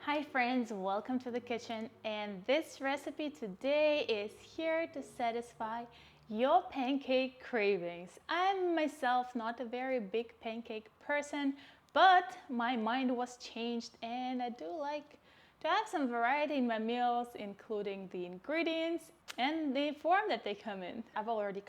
Hi friends, welcome to the kitchen, and this recipe today is here to satisfy your pancake cravings. I'm myself not a very big pancake person, but my mind was changed and I do like to have some variety in my meals, including the ingredients and the form that they come in. I've already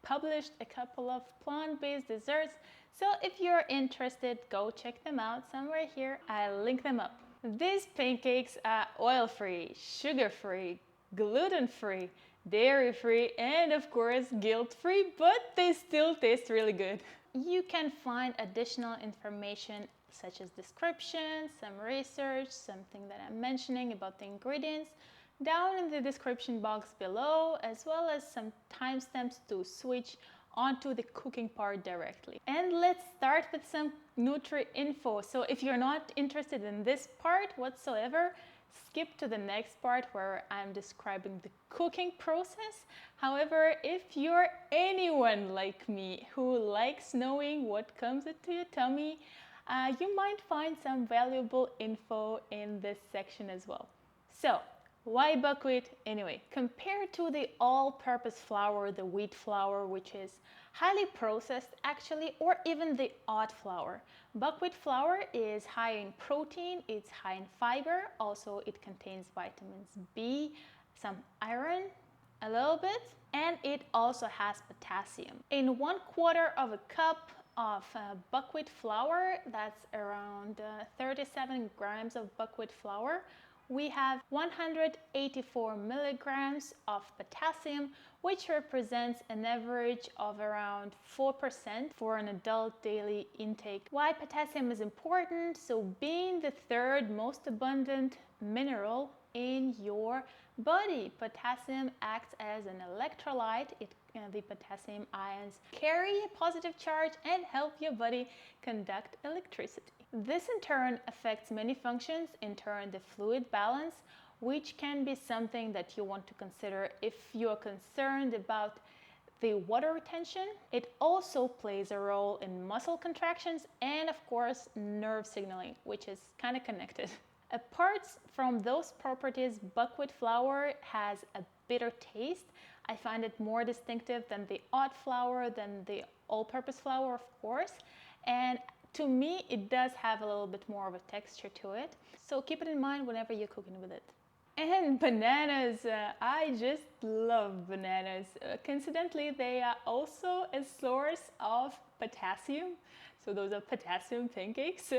published a couple of plant-based desserts, so if you're interested, go check them out somewhere here. I'll link them up. These pancakes are oil-free, sugar-free, gluten-free, dairy-free, and of course guilt-free, but they still taste really good. You can find additional information such as descriptions, some research, something that I'm mentioning about the ingredients down in the description box below, as well as some timestamps to switch onto the cooking part directly. And let's start with some Nutri-info. So if you're not interested in this part whatsoever, skip to the next part where I'm describing the cooking process. However, if you're anyone like me who likes knowing what comes into your tummy, you might find some valuable info in this section as well. So, why buckwheat anyway? Compared to the all-purpose flour, the wheat flour, which is highly processed actually, or even the oat flour, buckwheat flour is high in protein, it's high in fiber, also it contains vitamins B, some iron, a little bit, and it also has potassium. In 1/4 of a cup of buckwheat flour, that's around 37 grams of buckwheat flour, we have 184 milligrams of potassium, which represents an average of around 4% for an adult daily intake. Why potassium is important? So being the third most abundant mineral in your body, potassium acts as an electrolyte. The potassium ions carry a positive charge and help your body conduct electricity. This in turn affects many functions, in turn the fluid balance, which can be something that you want to consider if you're concerned about the water retention. It also plays a role in muscle contractions and of course nerve signaling, which is kind of connected. Apart from those properties, buckwheat flour has a bitter taste. I find it more distinctive than the oat flour, than the all-purpose flour, of course. And to me, it does have a little bit more of a texture to it. So keep it in mind whenever you're cooking with it. And bananas, I just love bananas. Coincidentally, they are also a source of potassium. So those are potassium pancakes.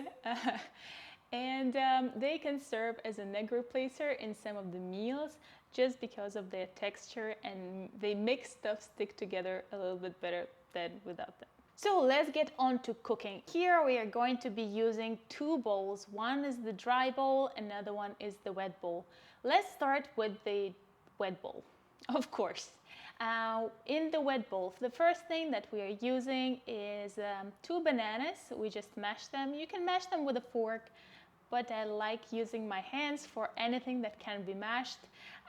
And they can serve as an egg replacer in some of the meals just because of their texture, and they make stuff stick together a little bit better than without them. So let's get on to cooking. Here we are going to be using two bowls. One is the dry bowl, another one is the wet bowl. Let's start with the wet bowl, of course. In the wet bowl, the first thing that we are using is 2 bananas. We just mash them. You can mash them with a fork, but I like using my hands for anything that can be mashed.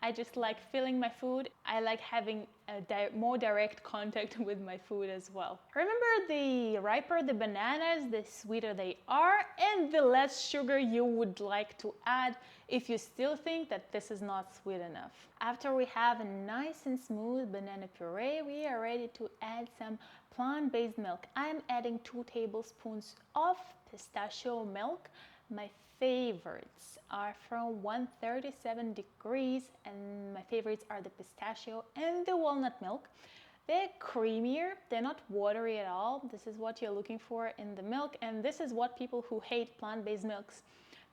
I just like filling my food. I like having a more direct contact with my food as well. Remember, the riper the bananas, the sweeter they are, and the less sugar you would like to add if you still think that this is not sweet enough. After we have a nice and smooth banana puree, we are ready to add some plant-based milk. I'm adding 2 tablespoons of pistachio milk. My favorites are from 137 degrees, and my favorites are the pistachio and the walnut milk. They're creamier, they're not watery at all. This is what you're looking for in the milk, and this is what people who hate plant-based milks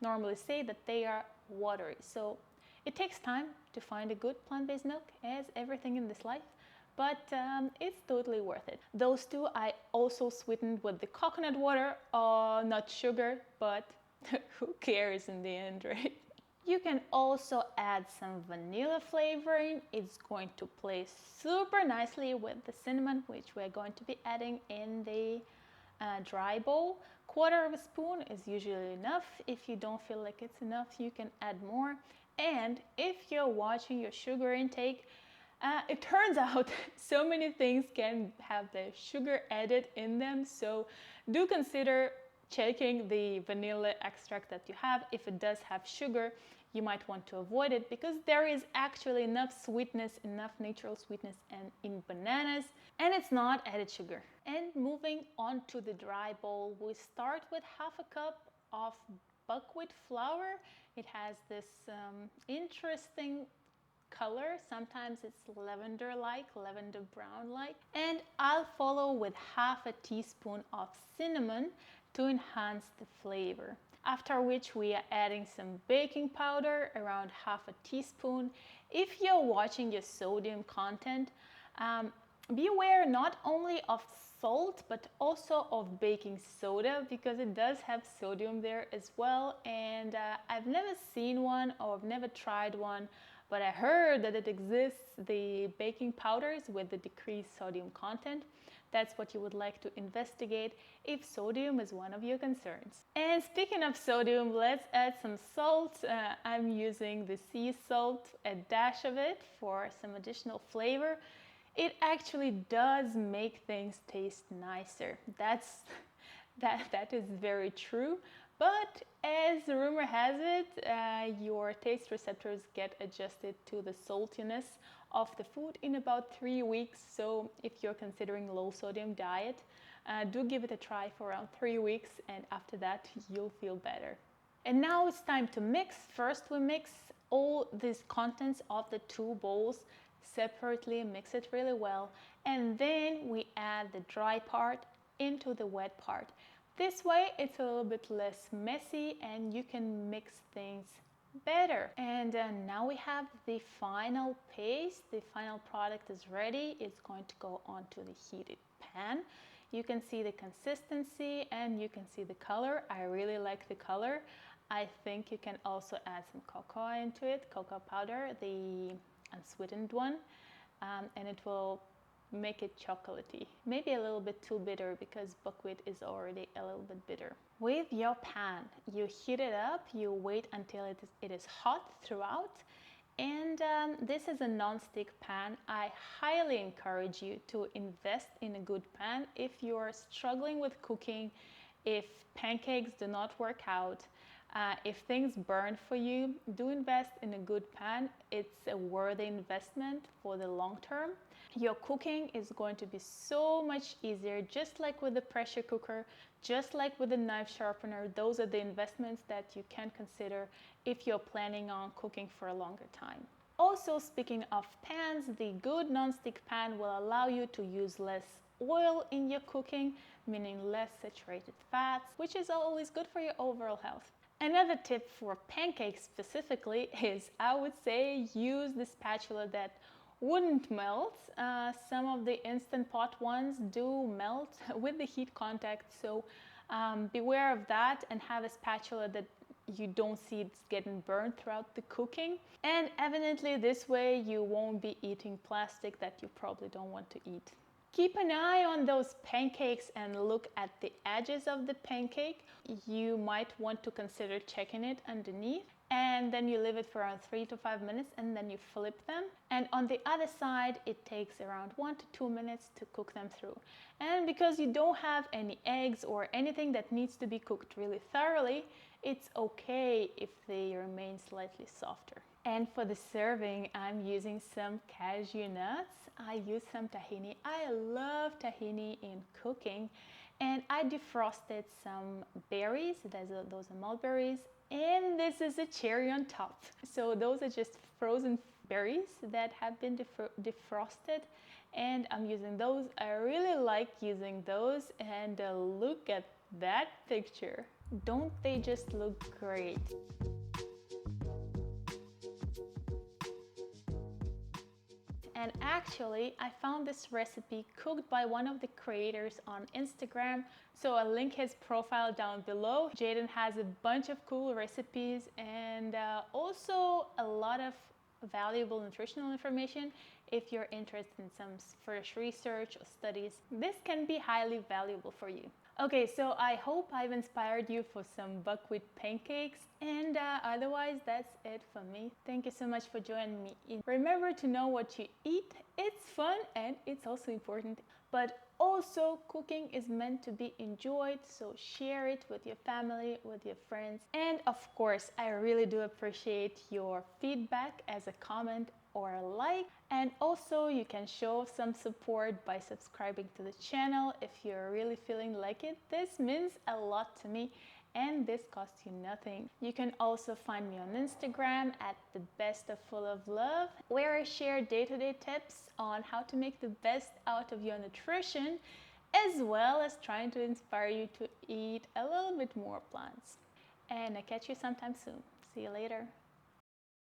normally say, that they are watery. So it takes time to find a good plant-based milk, as everything in this life, but it's totally worth it. Those two I also sweetened with the coconut water, not sugar, but who cares in the end, right? You can also add some vanilla flavoring. It's going to play super nicely with the cinnamon, which we're going to be adding in the dry bowl. 1/4 spoon is usually enough. If you don't feel like it's enough, you can add more. And if you're watching your sugar intake, it turns out so many things can have the sugar added in them, so do consider checking the vanilla extract that you have. If it does have sugar, you might want to avoid it because there is actually enough sweetness, enough natural sweetness in bananas, and it's not added sugar. And moving on to the dry bowl, we start with half a cup of buckwheat flour. It has this interesting color. Sometimes it's lavender-like, lavender brown-like. And I'll follow with half a teaspoon of cinnamon to enhance the flavor. After which we are adding some baking powder, around half a teaspoon. If you're watching your sodium content, be aware not only of salt but also of baking soda, because it does have sodium there as well. And I've never seen one, or I've never tried one, but I heard that it exists, the baking powders with the decreased sodium content. That's what you would like to investigate if sodium is one of your concerns. And speaking of sodium, let's add some salt. I'm using the sea salt, a dash of it for some additional flavor. It actually does make things taste nicer. That is very true. But as the rumor has it, your taste receptors get adjusted to the saltiness of the food in about 3 weeks. So if you're considering low sodium diet, do give it a try for around 3 weeks, and after that you'll feel better. And now it's time to mix. First we mix all these contents of the two bowls separately, mix it really well, and then we add the dry part into the wet part. This way it's a little bit less messy and you can mix things better. And now we have the final paste. The final product is ready. It's going to go onto the heated pan. You can see the consistency and you can see the color. I really like the color. I think you can also add some cocoa into it, cocoa powder, the unsweetened one, and it will make it chocolatey. Maybe a little bit too bitter because buckwheat is already a little bit bitter. With your pan, you heat it up, you wait until it is hot throughout, and this is a non-stick pan. I highly encourage you to invest in a good pan if you are struggling with cooking, if pancakes do not work out, if things burn for you. Do invest in a good pan. It's a worthy investment for the long term. Your cooking is going to be so much easier, just like with the pressure cooker, just like with the knife sharpener. Those are the investments that you can consider if you're planning on cooking for a longer time. Also, speaking of pans, the good non-stick pan will allow you to use less oil in your cooking, meaning less saturated fats, which is always good for your overall health. Another tip for pancakes specifically is, I would say, use the spatula that wouldn't melt. Some of the Instant Pot ones do melt with the heat contact, so beware of that and have a spatula that you don't see it's getting burned throughout the cooking. And evidently this way you won't be eating plastic that you probably don't want to eat. Keep an eye on those pancakes and look at the edges of the pancake. You might want to consider checking it underneath, and then you leave it for around 3 to 5 minutes, and then you flip them. And on the other side, it takes around 1 to 2 minutes to cook them through. And because you don't have any eggs or anything that needs to be cooked really thoroughly, it's okay if they remain slightly softer. And for the serving, I'm using some cashew nuts. I use some tahini. I love tahini in cooking. And I defrosted some berries, those are mulberries, and this is a cherry on top. So those are just frozen berries that have been defrosted, and I'm using those. I really like using those, and look at that picture. Don't they just look great? And actually, I found this recipe cooked by one of the creators on Instagram, so I'll link his profile down below. Jaden has a bunch of cool recipes and also a lot of valuable nutritional information. If you're interested in some fresh research or studies, this can be highly valuable for you. Okay, so I hope I've inspired you for some buckwheat pancakes, and otherwise that's it for me. Thank you so much for joining me. Remember to know what you eat. It's fun and it's also important, but also cooking is meant to be enjoyed, so share it with your family, with your friends. And of course, I really do appreciate your feedback as a comment or a like. And also you can show some support by subscribing to the channel if you're really feeling like it. This means a lot to me and this costs you nothing. You can also find me on Instagram at the best of full of love, where I share day-to-day tips on how to make the best out of your nutrition, as well as trying to inspire you to eat a little bit more plants. And I catch you sometime soon. See you later.